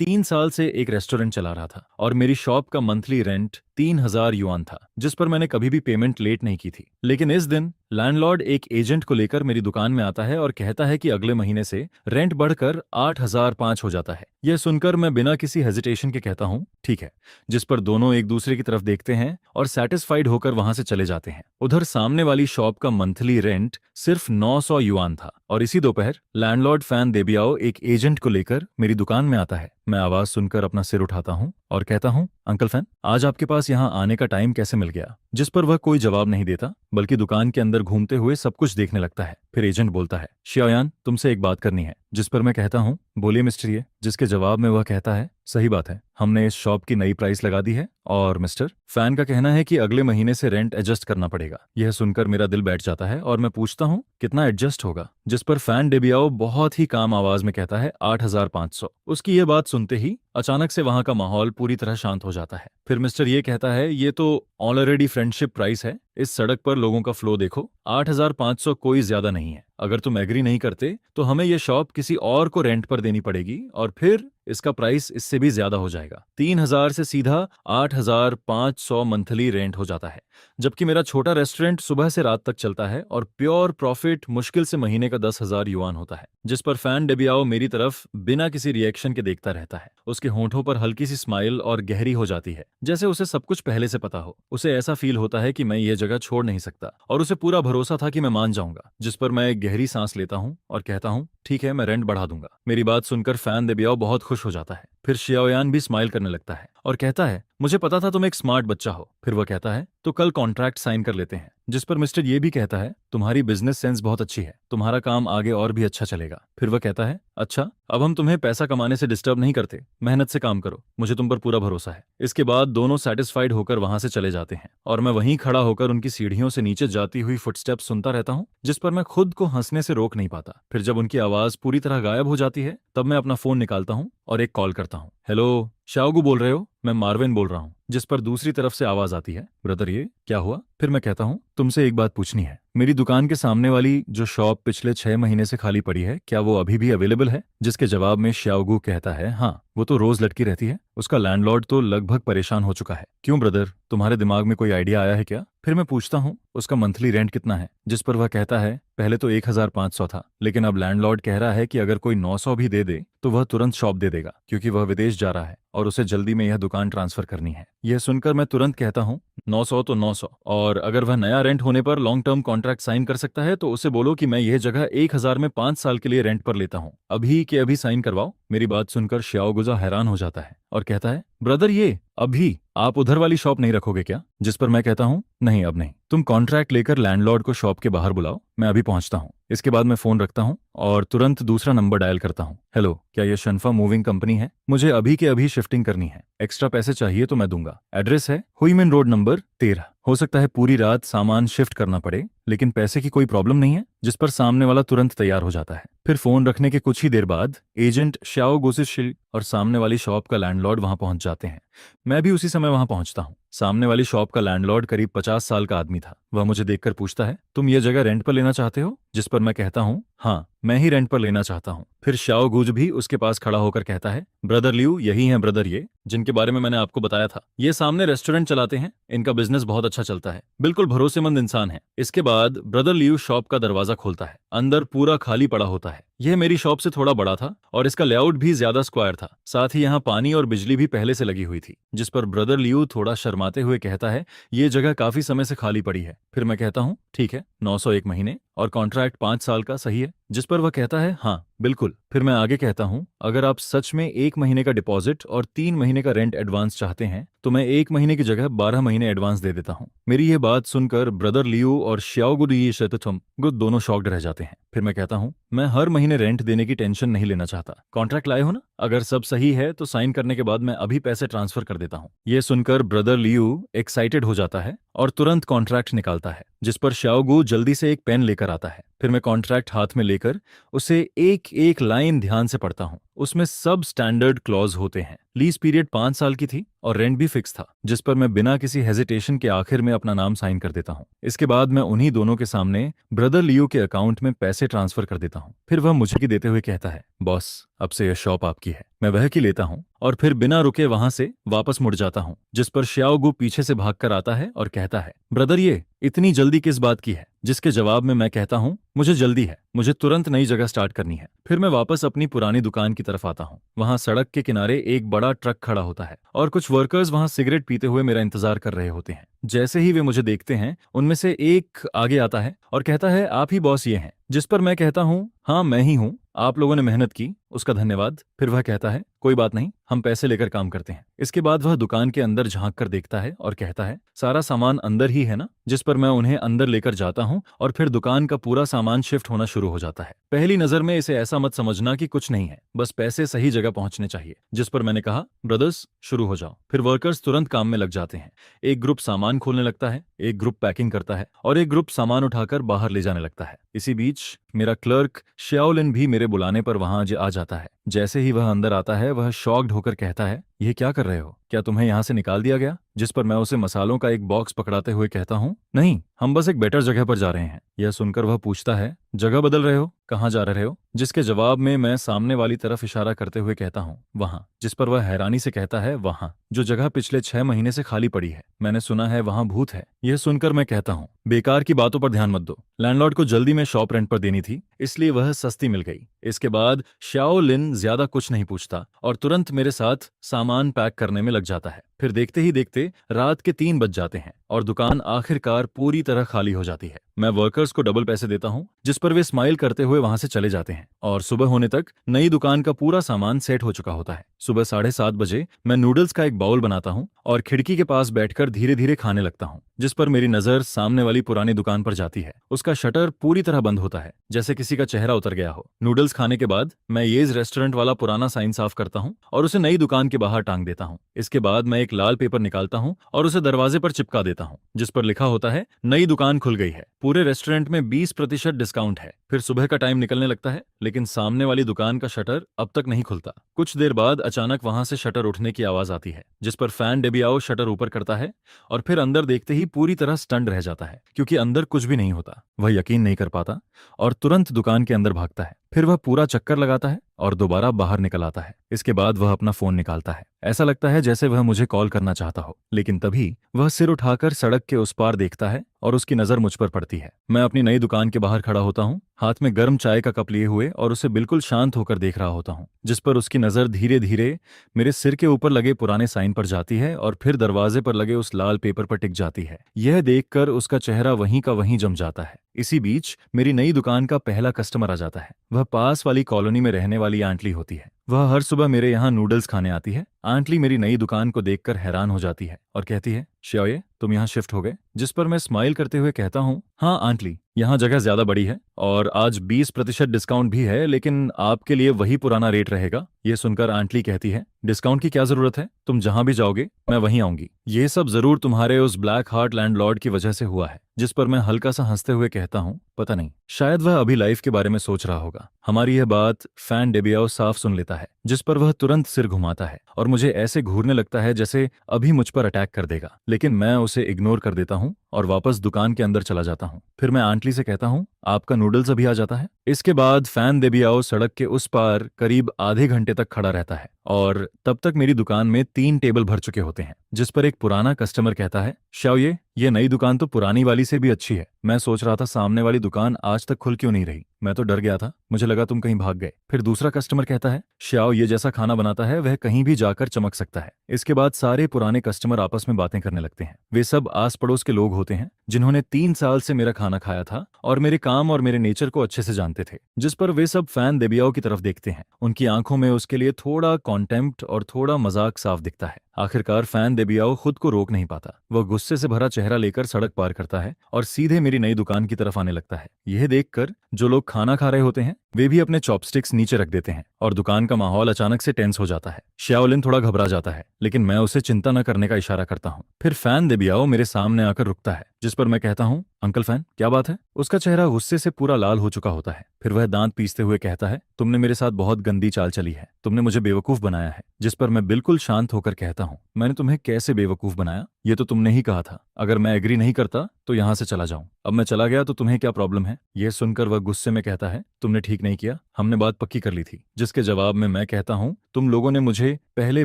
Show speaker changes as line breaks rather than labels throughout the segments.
3 साल से एक रेस्टोरेंट चला रहा था और मेरी शॉप का मंथली रेंट 3,000 युआन था, जिस पर मैंने कभी भी पेमेंट लेट नहीं की थी। लेकिन इस दिन लैंडलॉर्ड एक एजेंट को लेकर मेरी दुकान में आता है और कहता है कि अगले महीने से रेंट बढ़कर 8,005 हो जाता है। यह सुनकर मैं बिना किसी हेजिटेशन के कहता हूँ ठीक है, जिस पर दोनों एक दूसरे की तरफ देखते हैं और सेटिस्फाइड होकर वहां से चले जाते हैं। उधर सामने वाली शॉप का मंथली रेंट सिर्फ 900 युआन था और इसी दोपहर लैंडलॉर्ड फैन देबियाओ एक एजेंट को लेकर मेरी दुकान में आता है। मैं आवाज सुनकर अपना सिर उठाता हूँ और कहता हूँ, अंकल फैन, आज आपके पास यहाँ आने का टाइम कैसे मिल गया? जिस पर वह कोई जवाब नहीं देता, बल्कि दुकान के अंदर घूमते हुए सब कुछ देखने लगता है। फिर एजेंट बोलता है, शियायान, तुमसे एक बात करनी है। जिस पर मैं कहता हूँ, बोलिए मिस्टर ये। जिसके जवाब में वह कहता है, सही बात है, हमने इस शॉप की नई प्राइस लगा दी है और मिस्टर फैन का कहना है कि अगले महीने से रेंट एडजस्ट करना पड़ेगा। यह सुनकर मेरा दिल बैठ जाता है और मैं पूछता हूँ, कितना एडजस्ट होगा? जिस पर फैन डेबियाओ बहुत ही काम आवाज में कहता है, 8,500। उसकी यह बात सुनते ही अचानक से वहां का माहौल पूरी तरह शांत हो जाता है। फिर मिस्टर ये कहता है, ये तो ऑलरेडी फ्रेंडशिप प्राइस है। इस सड़क पर लोगों का फ्लो देखो, 8,500 कोई ज्यादा नहीं है। अगर तुम एग्री नहीं करते तो हमें यह शॉप किसी और को रेंट पर देनी पड़ेगी और फिर इसका प्राइस इससे भी ज्यादा हो जाएगा। 3,000 से सीधा 8,500 मंथली रेंट हो जाता है, जबकि मेरा छोटा रेस्टोरेंट सुबह से रात तक चलता है और प्योर प्रॉफिट मुश्किल से महीने का 10,000 युआन होता है। जिस पर फैन डेबियाओ मेरी तरफ बिना किसी रिएक्शन के देखता रहता है। उसके होंठों पर हल्की सी स्माइल और गहरी हो जाती है, जैसे उसे सब कुछ पहले से पता हो। उसे ऐसा फील होता है कि मैं ये जगह छोड़ नहीं सकता और उसे पूरा भरोसा था कि मैं मान जाऊंगा। जिस पर मैं एक गहरी सांस लेता हूँ और कहता हूँ, ठीक है, मैं रेंट बढ़ा दूंगा। मेरी बात सुनकर फैन देबियाओ बहुत खुश हो जाता है। फिर शियाओयान भी स्माइल करने लगता है और कहता है, मुझे पता था तुम एक स्मार्ट बच्चा हो। फिर वह कहता है, तो कल कॉन्ट्रैक्ट साइन कर लेते हैं। जिस पर मिस्टर ये भी कहता है, तुम्हारी बिजनेस सेंस बहुत अच्छी है, तुम्हारा काम आगे और भी अच्छा चलेगा। फिर वह कहता है, अच्छा, अब हम तुम्हें पैसा कमाने से डिस्टर्ब नहीं करते, मेहनत से काम करो, मुझे तुम पर पूरा भरोसा है। इसके बाद दोनों सेटिस्फाइड होकर वहां से चले जाते हैं और मैं वहीं खड़ा होकर उनकी सीढ़ियों से नीचे जाती हुई फुटस्टेप्स सुनता रहता हूँ, जिस पर मैं खुद को हंसने से रोक नहीं पाता। फिर जब उनकी आवाज पूरी तरह गायब हो जाती है, तब मैं अपना फोन निकालता हूँ और एक कॉल करता हूँ। हेलो, शाओगू बोल रहे हो? मैं मार्विन बोल रहा हूँ। जिस पर दूसरी तरफ से आवाज आती है, ब्रदर ये क्या हुआ? फिर मैं कहता हूँ, तुमसे एक बात पूछनी है। मेरी दुकान के सामने वाली जो शॉप पिछले 6 महीने से खाली पड़ी है, क्या वो अभी भी अवेलेबल है? जिसके जवाब में श्याओगू कहता है, हाँ, वो तो रोज लटकी रहती है, उसका लैंडलॉर्ड तो लगभग परेशान हो चुका है। क्यों ब्रदर, तुम्हारे दिमाग में कोई आइडिया आया है क्या? फिर मैं पूछता हूँ, उसका मंथली रेंट कितना है? जिस पर वह कहता है, पहले तो 1,500 था, लेकिन अब लैंडलॉर्ड कह रहा है कि अगर कोई 900 भी दे दे तो वह तुरंत शॉप दे देगा, क्योंकि वह विदेश जा रहा है और उसे जल्दी में यह दुकान ट्रांसफर करनी है। यह सुनकर मैं तुरंत कहता हूँ, 900 तो 900, और अगर वह नया रेंट होने पर लॉन्ग टर्म कॉन्ट्रैक्ट साइन कर सकता है तो उसे बोलो कि मैं यह जगह 1,000 में 5 साल के लिए रेंट पर लेता हूँ, अभी के अभी साइन करवाओ। मेरी बात सुनकर श्याओगुजा हैरान हो जाता है और कहता है, ब्रदर ये अभी आप उधर वाली शॉप नहीं रखोगे क्या? जिस पर मैं कहता हूँ, नहीं, अब नहीं, तुम कॉन्ट्रैक्ट लेकर लैंडलॉर्ड को शॉप के बाहर बुलाओ, मैं अभी पहुंचता हूँ। इसके बाद मैं फोन रखता हूँ और तुरंत दूसरा नंबर डायल करता हूँ। हेलो, क्या यह शनफा मूविंग कंपनी है? मुझे अभी के अभी शिफ्टिंग करनी है, एक्स्ट्रा पैसे चाहिए तो मैं दूंगा। एड्रेस है हुईमेन रोड नंबर 13। हो सकता है पूरी रात सामान शिफ्ट करना पड़े, लेकिन पैसे की कोई प्रॉब्लम नहीं है। जिस पर सामने वाला तुरंत तैयार हो जाता है। फिर फोन रखने के कुछ ही देर बाद एजेंट श्याओ गोसिशिल और सामने वाली शॉप का लैंडलॉर्ड वहां पहुंच जाते हैं। मैं भी उसी समय वहां पहुंचता हूं। सामने वाली शॉप का लैंडलॉर्ड करीब 50 साल का आदमी था। वह मुझे देखकर पूछता है, तुम ये जगह रेंट पर लेना चाहते हो? जिस पर मैं कहता हूँ, हाँ, मैं ही रेंट पर लेना चाहता हूँ। फिर श्याओ गुज भी उसके पास खड़ा होकर कहता है, ब्रदर लियू यही हैं ब्रदर ये, जिनके बारे में मैंने आपको बताया था। ये सामने रेस्टोरेंट चलाते हैं, इनका बिजनेस बहुत अच्छा चलता है, बिल्कुल भरोसेमंद इंसान है। इसके बाद ब्रदर लियू शॉप का दरवाजा खोलता है। अंदर पूरा खाली पड़ा होता है। यह मेरी शॉप से थोड़ा बड़ा था और इसका लेआउट भी ज्यादा स्क्वायर था। साथ ही यहाँ पानी और बिजली भी पहले से लगी हुई थी। जिस पर ब्रदर लियू थोड़ा शर्माते हुए कहता है, ये जगह काफी समय से खाली पड़ी है। फिर मैं कहता हूँ, ठीक है, 901 महीने और कॉन्ट्रैक्ट 5 साल का, सही है? जिस पर वह कहता है, हाँ बिल्कुल। फिर मैं आगे कहता हूँ, अगर आप सच में 1 महीने का डिपॉजिट और 3 महीने का रेंट एडवांस चाहते हैं तो मैं 1 महीने की जगह 12 महीने एडवांस दे देता हूँ। मेरी ये बात सुनकर ब्रदर लियू और श्याओगुडी शतुथम गुड दोनों शॉक्ड रह जाते हैं। फिर मैं कहता हूँ, मैं हर महीने रेंट देने की टेंशन नहीं लेना चाहता। कॉन्ट्रैक्ट लाए हो ना? अगर सब सही है तो साइन करने के बाद मैं अभी पैसे ट्रांसफर कर देता हूँ। ये सुनकर ब्रदर लियू एक्साइटेड हो जाता है और तुरंत कॉन्ट्रैक्ट निकालता है। जिस पर श्याओगु जल्दी से एक पेन लेकर आता है फिर मैं कॉन्ट्रैक्ट हाथ में लेकर उसे एक एक लाइन ध्यान से पढ़ता हूँ। उसमें सब स्टैंडर्ड क्लॉज होते हैं। लीज पीरियड 5 साल की थी और रेंट भी फिक्स था, जिस पर मैं बिना किसी हेजिटेशन के आखिर में अपना नाम साइन कर देता हूँ। इसके बाद मैं उन्हीं दोनों के सामने ब्रदर लियो के अकाउंट में पैसे ट्रांसफर कर देता हूँ। फिर वह मुझे की देते हुए कहता है, बॉस अब से यह शॉप आपकी है। मैं वह की लेता हूँ और फिर बिना रुके वहां से वापस मुड़ जाता हूँ, जिस पर श्याओगु पीछे से भागकर आता है और कहता है, ब्रदर ये इतनी जल्दी किस बात की है? जिसके जवाब में मैं कहता हूँ, मुझे जल्दी है, मुझे तुरंत नई जगह स्टार्ट करनी है। फिर मैं वापस अपनी पुरानी दुकान की तरफ आता हूँ। वहां सड़क के किनारे एक बड़ा ट्रक खड़ा होता है और कुछ वर्कर्स वहां सिगरेट पीते हुए मेरा इंतजार कर रहे होते हैं। जैसे ही वे मुझे देखते हैं, उनमें से एक आगे आता है और कहता है, आप ही बॉस ये हैं? जिस पर मैं कहता हूँ, हाँ मैं ही हूँ, आप लोगों ने मेहनत की, उसका धन्यवाद। फिर वह कहता है, कोई बात नहीं, हम पैसे लेकर काम करते हैं। इसके बाद वह दुकान के अंदर झांक कर देखता है और कहता है, सारा सामान अंदर ही है ना? जिस पर मैं उन्हें अंदर लेकर जाता हूँ और फिर दुकान का पूरा सामान शिफ्ट होना शुरू हो जाता है। पहली नजर में इसे ऐसा मत समझना कि कुछ नहीं है, बस पैसे सही जगह पहुंचने चाहिए। जिस पर मैंने कहा, ब्रदर्स शुरू हो जाओ। फिर वर्कर्स तुरंत काम में लग जाते हैं। एक ग्रुप सामान खोलने लगता है, एक ग्रुप पैकिंग करता है और एक ग्रुप सामान उठाकर बाहर ले जाने लगता है। इसी बीच मेरा क्लर्क श्याओलिन भी मेरे बुलाने पर वहां आ जाता है। जैसे ही वह अंदर आता है, वह शॉक्ड होकर कहता है, यह क्या कर रहे हो? क्या तुम्हें यहाँ से निकाल दिया गया? जिस पर मैं उसे मसालों का एक बॉक्स पकड़ाते हुए कहता हूँ, नहीं, हम बस एक बेटर जगह पर जा रहे हैं। यह सुनकर वह पूछता है, जगह बदल रहे हो? कहाँ जा रहे हो? जिसके जवाब में मैं सामने वाली तरफ इशारा करते हुए कहता हूँ, वहां। जिस पर वह हैरानी से कहता है, वहां जो जगह पिछले 6 महीने से खाली पड़ी है। मैंने सुना है वहां भूत है। यह सुनकर मैं कहता हूँ, बेकार की बातों पर ध्यान मत दो। लैंडलॉर्ड को जल्दी में शॉप रेंट पर देनी थी, इसलिए वह सस्ती मिल गई। इसके बाद श्याओलिन ज्यादा कुछ नहीं पूछता और तुरंत मेरे साथ सामान पैक करने में लग जाता है। फिर देखते ही देखते रात के 3 बज जाते हैं और दुकान आखिरकार पूरी तरह खाली हो जाती है। मैं वर्कर्स को डबल पैसे देता हूँ, जिस पर वे स्माइल करते हुए वहां से चले जाते हैं और सुबह होने तक नई दुकान का पूरा सामान सेट हो चुका होता है। सुबह 7:30 मैं नूडल्स का एक बाउल बनाता हूँ और खिड़की के पास बैठकर धीरे धीरे खाने लगता हूँ। जिस पर मेरी नजर सामने वाली पुरानी दुकान पर जाती है। उसका शटर पूरी तरह बंद होता है, जैसे किसी का चेहरा उतर गया हो। नूडल्स खाने के बाद मैं येज रेस्टोरेंट वाला पुराना साइन साफ करता हूँ और उसे नई दुकान के बाहर टांग देता हूँ। इसके बाद मैं एक लाल पेपर निकालता हूँ और उसे दरवाजे पर चिपका देता हूँ, जिस पर लिखा होता है, नई दुकान खुल गई है, पूरे रेस्टोरेंट में 20% डिस्काउंट है। फिर सुबह का टाइम निकलने लगता है, लेकिन सामने वाली दुकान का शटर अब तक नहीं खुलता। कुछ देर बाद अचानक वहां से शटर उठने की आवाज आती है, जिस पर फैन डेबियाओ शटर ऊपर करता है और फिर अंदर देखते ही पूरी तरह स्टंड रह जाता है, क्योंकि अंदर कुछ भी नहीं होता। वह यकीन नहीं कर पाता और तुरंत दुकान के अंदर भागता है। फिर वह पूरा चक्कर लगाता है और दोबारा बाहर निकल आता है। इसके बाद वह अपना फोन निकालता है। ऐसा लगता है जैसे वह मुझे कॉल करना चाहता हो, लेकिन तभी वह सिर उठाकर सड़क के उस पार देखता है और उसकी नजर मुझ पर पड़ती है। मैं अपनी नई दुकान के बाहर खड़ा होता हूँ, हाथ में गर्म चाय का कप लिए हुए, और उसे बिल्कुल शांत होकर देख रहा होता हूँ। जिस पर उसकी नजर धीरे धीरे मेरे सिर के ऊपर लगे पुराने साइन पर जाती है और फिर दरवाजे पर लगे उस लाल पेपर पर टिक जाती है। यह देखकर उसका चेहरा वहीं का वहीं जम जाता है। इसी बीच मेरी नई दुकान का पहला कस्टमर आ जाता है। वह पास वाली कॉलोनी में रहने वाली आंटली होती है। वह हर सुबह मेरे यहाँ नूडल्स खाने आती है। आंटली मेरी नई दुकान को देखकर हैरान हो जाती है और कहती है, श्योये, तुम यहाँ शिफ्ट हो गए? जिस पर मैं स्माइल करते हुए कहता हूँ, हाँ आंटली, यहाँ जगह ज्यादा बड़ी है और आज 20% डिस्काउंट भी है, लेकिन आपके लिए वही पुराना रेट रहेगा। ये सुनकर आंटली कहती है, डिस्काउंट की क्या जरूरत है? तुम जहां भी जाओगे मैं वहीं आऊंगी। ये सब जरूर तुम्हारे उस ब्लैक हार्ट लैंडलॉर्ड की वजह से हुआ है। जिस पर मैं हल्का सा हंसते हुए कहता हूँ, पता नहीं, शायद वह अभी लाइफ के बारे में सोच रहा होगा। हमारी यह बात फैन डेबियाओ साफ सुन लेता है, जिस पर वह तुरंत सिर घुमाता है और मुझे ऐसे घूरने लगता है जैसे अभी मुझ पर अटैक कर देगा, लेकिन मैं उसे इग्नोर कर देता हूँ और वापस दुकान के अंदर चला जाता हूँ। फिर मैं आंटली से कहता हूँ, आपका नूडल्स अभी आ जाता है। इसके बाद फैन डेबियाओ सड़क के उस पार करीब आधे घंटे तक खड़ा रहता है और तब तक मेरी दुकान में 3 टेबल भर चुके होते हैं। जिस पर एक पुराना कस्टमर कहता है, श्याओये, ये नई दुकान तो पुरानी वाली से भी अच्छी है। मैं सोच रहा था सामने वाली दुकान आज तक खुल क्यों नहीं रही। मैं तो डर गया था, मुझे लगा तुम कहीं भाग गए। फिर दूसरा कस्टमर कहता है, श्याओ ये जैसा खाना बनाता है वह कहीं भी जाकर चमक सकता है। इसके बाद सारे पुराने कस्टमर आपस में बातें करने लगते हैं। वे सब आस पड़ोस के लोग होते हैं जिन्होंने 3 साल से मेरा खाना खाया था और मेरे काम और मेरे नेचर को अच्छे से जानते थे। जिस पर वे सब फैन डेबियाओ की तरफ देखते हैं। उनकी आंखों में उसके लिए थोड़ा कॉन्टेम्प्ट और थोड़ा मजाक साफ दिखता है। आखिरकार फैन डेबियाओ खुद को रोक नहीं पाता। वह गुस्से से भरा चेहरा लेकर सड़क पार करता है और सीधे मेरी नई दुकान की तरफ आने लगता है। यह देखकर जो लोग खाना खा रहे होते हैं वे भी अपने चॉपस्टिक्स नीचे रख देते हैं और दुकान का माहौल अचानक से टेंस हो जाता है। श्याओलिन थोड़ा घबरा जाता है, लेकिन मैं उसे चिंता न करने का इशारा करता हूँ। फिर फैन डेबियाओ मेरे सामने आकर रुकता है, जिस पर मैं कहता हूँ, अंकल फैन क्या बात है? उसका चेहरा गुस्से से पूरा लाल हो चुका होता है। फिर वह दांत पीसते हुए कहता है, तुमने मेरे साथ बहुत गंदी चाल चली है, तुमने मुझे बेवकूफ बनाया है। जिस पर मैं बिल्कुल शांत होकर कहता हूँ, मैंने तुम्हें कैसे बेवकूफ बनाया? ये तो तुमने ही कहा था। अगर मैं एग्री नहीं करता तो यहाँ से चला जाऊं। अब मैं चला गया तो तुम्हें क्या प्रॉब्लम है? यह सुनकर वह गुस्से में कहता है, तुमने ठीक नहीं किया, हमने बात पक्की कर ली थी। जिसके जवाब में मैं कहता हूँ, तुम लोगों ने मुझे पहले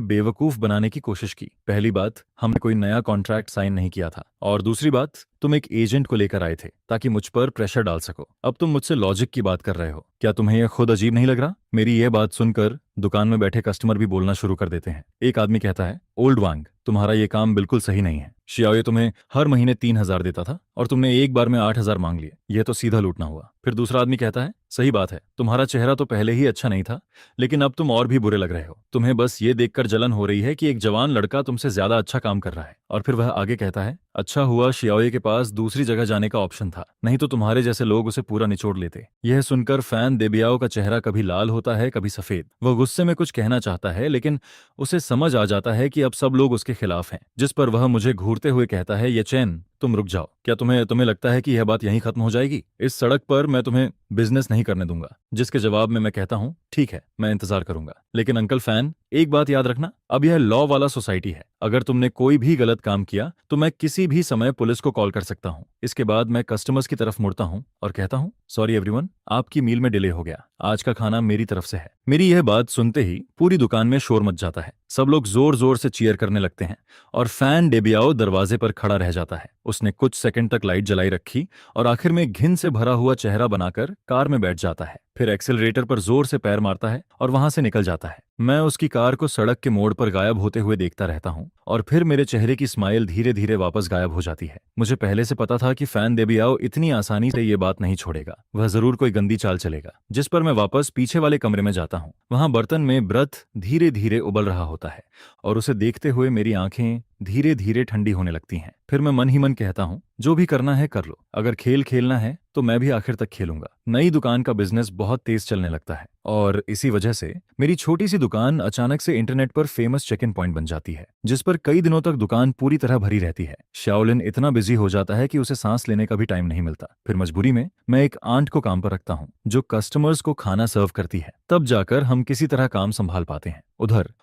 बेवकूफ बनाने की कोशिश की। पहली बात, हमने कोई नया कॉन्ट्रैक्ट साइन नहीं किया था, और दूसरी बात, तुम एक एजेंट को लेकर आए थे ताकि मुझ पर प्रेशर डाल सको। अब तुम मुझसे लॉजिक की बात कर रहे हो। क्या तुम्हें यह खुद अजीब नहीं लग रहा? मेरी यह बात सुनकर दुकान में बैठे कस्टमर भी बोलना शुरू कर देते हैं। एक आदमी कहता है, ओल्ड वांग, तुम्हारा ये काम बिल्कुल सही नहीं है। शियाओ तुम्हें हर महीने 3,000 देता था और तुमने एक बार में 8,000 मांग लिए। यह तो सीधा लूटना हुआ। फिर दूसरा आदमी कहता है, सही बात है, तुम्हारा चेहरा तो पहले ही अच्छा नहीं था, लेकिन अब तुम और भी बुरे लग रहे हो। तुम्हें बस ये देखकर जलन हो रही है कि एक जवान लड़का तुमसे ज्यादा अच्छा काम कर रहा है। और फिर वह आगे कहता है, अच्छा हुआ शियाओ के पास दूसरी जगह जाने का ऑप्शन था, नहीं तो तुम्हारे जैसे लोग उसे पूरा निचोड़ लेते। यह सुनकर फैन देबियाओ का चेहरा कभी लाल होता है, कभी सफेद। वह गुस्से में कुछ कहना चाहता है, लेकिन उसे समझ आ जाता है कि अब सब लोग उसके खिलाफ हैं। जिस पर वह मुझे घूरते हुए कहता है, ये चैन, तुम रुक जाओ। क्या तुम्हें लगता है कि यह बात यहीं खत्म हो जाएगी? इस सड़क पर मैं तुम्हें बिजनेस नहीं करने दूंगा। जिसके जवाब में मैं कहता हूँ, ठीक है, मैं इंतजार करूंगा, लेकिन अंकल फैन, एक बात याद रखना, अब यह लॉ वाला सोसाइटी है। अगर तुमने कोई भी गलत काम किया तो मैं किसी भी समय पुलिस को कॉल कर सकता हूँ। इसके बाद मैं कस्टमर्स की तरफ मुड़ता हूँ और कहता हूँ, सॉरी एवरीवन, आपकी मील में डिले हो गया, आज का खाना मेरी तरफ से है। मेरी यह बात सुनते ही पूरी दुकान में शोर मच जाता है। सब लोग जोर जोर से चीयर करने लगते हैं और फैन डेबियाओ दरवाजे पर खड़ा रह जाता है। उसने कुछ सेकंड तक लाइट जलाई रखी और आखिर में घिन से भरा हुआ चेहरा बनाकर कार में बैठ जाता है। फिर एक्सेलरेटर पर जोर से पैर मारता है और वहां से निकल जाता है। मैं उसकी कार को सड़क के मोड़ पर गायब होते हुए देखता रहता हूँ और फिर मेरे चेहरे की स्माइल धीरे धीरे वापस गायब हो जाती है। मुझे पहले से पता था कि फैन देबियाओ इतनी आसानी से ये बात नहीं छोड़ेगा, वह जरूर कोई गंदी चाल चलेगा। जिस पर मैं वापस पीछे वाले कमरे में जाता हूँ। वहां बर्तन में ब्रथ धीरे धीरे उबल रहा होता है और उसे देखते हुए मेरी आंखें धीरे धीरे ठंडी होने लगती हैं। फिर मैं मन ही मन कहता हूँ, जो भी करना है कर लो, अगर खेल खेलना है तो मैं भी आखिर तक खेलूंगा। नई दुकान का बिजनेस बहुत तेज चलने लगता है और इसी वजह से मेरी छोटी सी दुकान अचानक से इंटरनेट पर फेमस चेक इन पॉइंट बन जाती है, जिस पर कई दिनों तक दुकान पूरी तरह भरी रहती है। शाओलिन इतना बिजी हो जाता है कि उसे सांस लेने का भी टाइम नहीं मिलता। फिर मजबूरी में मैं एक आंट को काम पर रखता हूँ जो कस्टमर्स को खाना सर्व करती है। तब जाकर हम किसी तरह काम संभाल पाते हैं। उधर